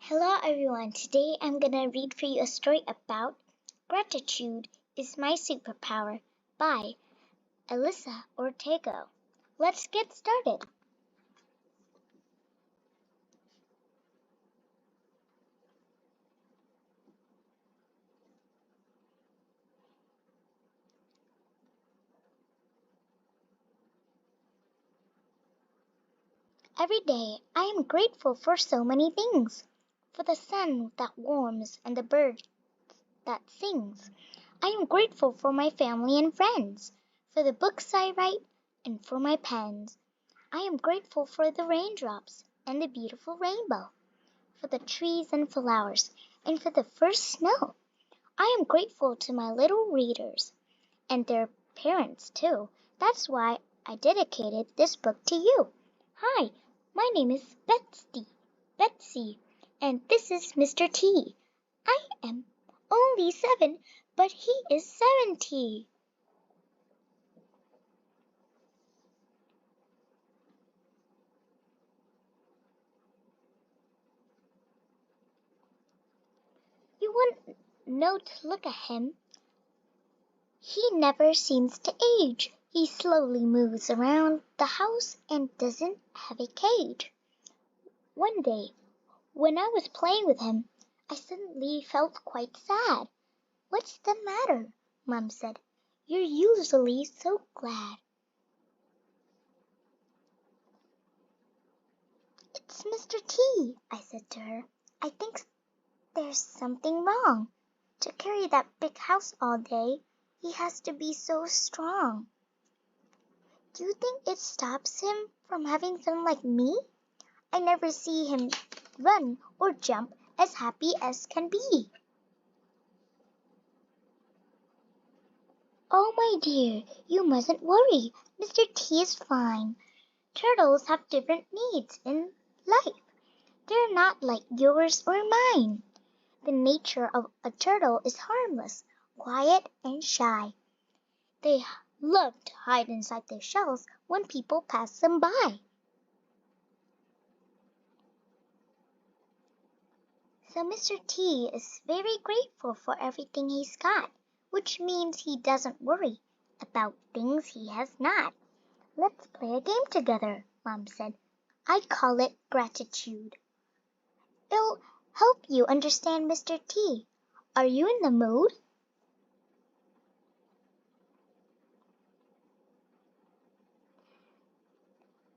Hello everyone. Today I'm gonna read for you a story about Gratitude is My Superpower by Elisa Ortega. Let's get started. Every day I am grateful for so many things. For the sun that warms and the bird that sings. I am grateful for my family and friends, for the books I write, and for my pens. I am grateful for the raindrops and the beautiful rainbow, for the trees and flowers, and for the first snow. I am grateful to my little readers and their parents too. That's why I dedicated this book to you. Hi, my name is Betsy, and this is Mr. T. I am only 7, but he is 70. You wouldn't know to look at him. He never seems to age. He slowly moves around the house and doesn't have a cage. One day, when I was playing with him, I suddenly felt quite sad. What's the matter? Mom said. You're usually so glad. It's Mr. T, I said to her. I think there's something wrong. To carry that big house all day, he has to be so strong. Do you think it stops him from having fun like me? I never see him run or jump as happy as can be. Oh, my dear, you mustn't worry. Mr. T is fine. Turtles have different needs in life. They're not like yours or mine. The nature of a turtle is harmless, quiet, and shy. They love to hide inside their shells when people pass them by. So Mr. T is very grateful for everything he's got, which means he doesn't worry about things he has not. Let's play a game together, Mom said. I call it Gratitude. It'll help you understand Mr. T. Are you in the mood?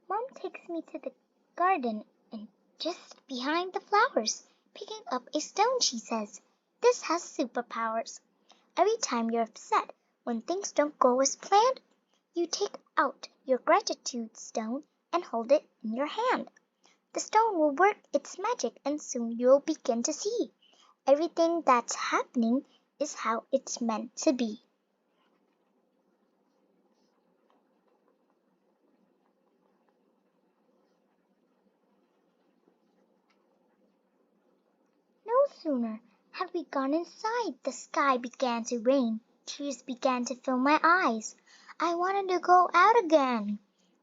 Mom takes me to the garden and just behind the flowers, picking up a stone, she says. This has superpowers. Every time you're upset, when things don't go as planned, you take out your gratitude stone and hold it in your hand. The stone will work its magic and soon you'll begin to see. Everything that's happening is how it's meant to be. No sooner had we gone inside, the sky began to rain. Tears began to fill my eyes. I wanted to go out again.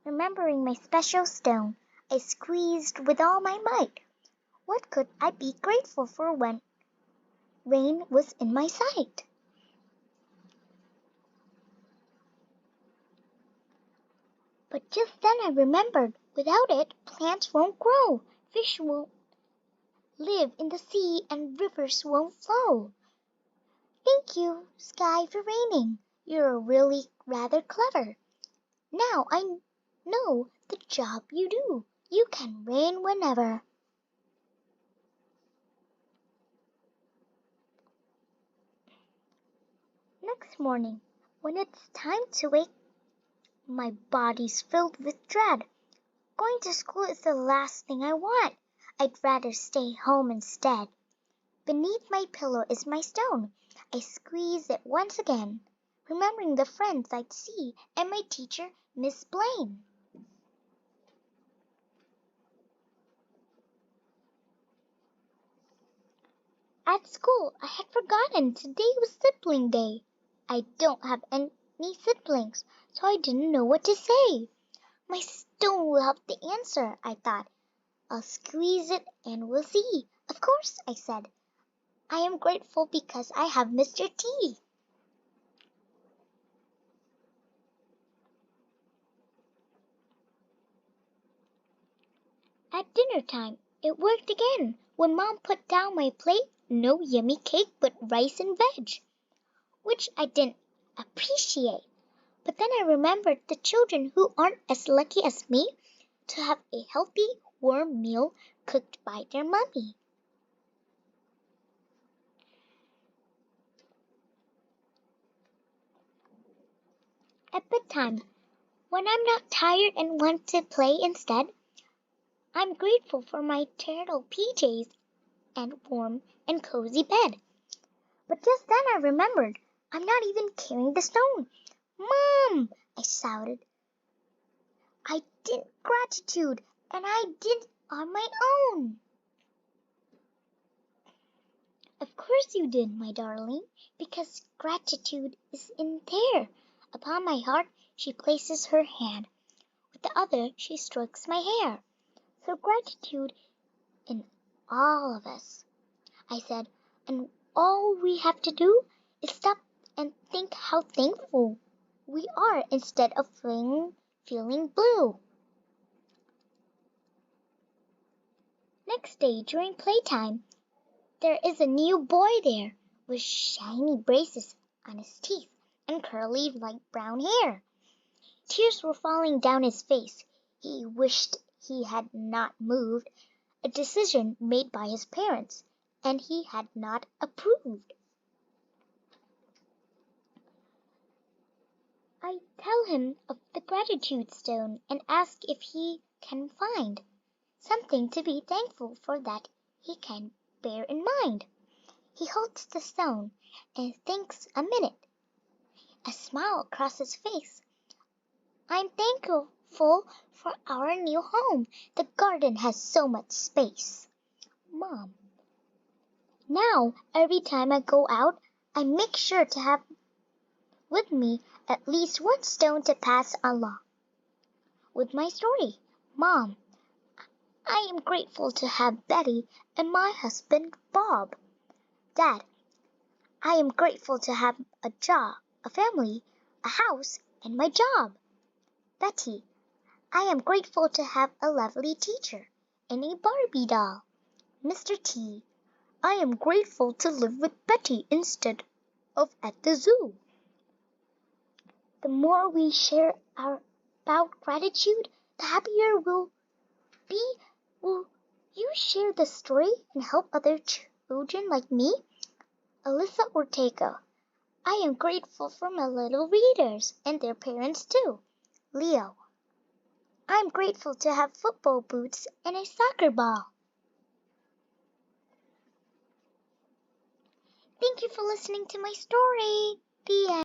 Remembering my special stone, I squeezed with all my might. What could I be grateful for when rain was in my sight? But just then I remembered, without it, plants won't grow, fish won't live in the sea, and rivers won't flow. Thank you, sky, for raining. You're really rather clever. Now I know the job you do. You can rain whenever. Next morning, when it's time to wake, my body's filled with dread. Going to school is the last thing I want. I'd rather stay home instead. Beneath my pillow is my stone. I squeeze it once again, remembering the friends I'd see and my teacher, Miss Blaine. At school, I had forgotten today was sibling day. I don't have any siblings, so I didn't know what to say. My stone will have the answer, I thought. I'll squeeze it and we'll see. Of course, I said. I am grateful because I have Mr. T. At dinner time, it worked again. When Mom put down my plate, no yummy cake but rice and veg, which I didn't appreciate. But then I remembered the children who aren't as lucky as me to have a healthy, warm meal cooked by their mummy. At bedtime, when I'm not tired and want to play instead, I'm grateful for my turtle PJs and warm and cozy bed. But just then I remembered I'm not even carrying the stone. Mom! I shouted. I did gratitude, and I did on my own. Of course you did, my darling, because gratitude is in there. Upon my heart she places her hand. With the other she strokes my hair. So gratitude in all of us. I said, and all we have to do is stop and think how thankful we are instead of feeling blue. Next day during playtime, there is a new boy there with shiny braces on his teeth and curly light brown hair. Tears were falling down his face. He wished he had not moved, a decision made by his parents, and he had not approved. I tell him of the gratitude stone and ask if he can find something to be thankful for that he can bear in mind. He holds the stone and thinks a minute. A smile crosses his face. I'm thankful for our new home. The garden has so much space. Mom, now every time I go out, I make sure to have with me at least one stone to pass along with my story. Mom, I am grateful to have Betty and my husband Bob. Dad, I am grateful to have a job, a family, a house, and my job. Betty, I am grateful to have a lovely teacher and a Barbie doll. Mr. T, I am grateful to live with Betty instead of at the zoo. The more we share about gratitude, the happier we'll be. Will you share the story and help other children like me? Alyssa Ortega, I am grateful for my little readers and their parents too. Leo, I am grateful to have football boots and a soccer ball. Thank you for listening to my story. The end.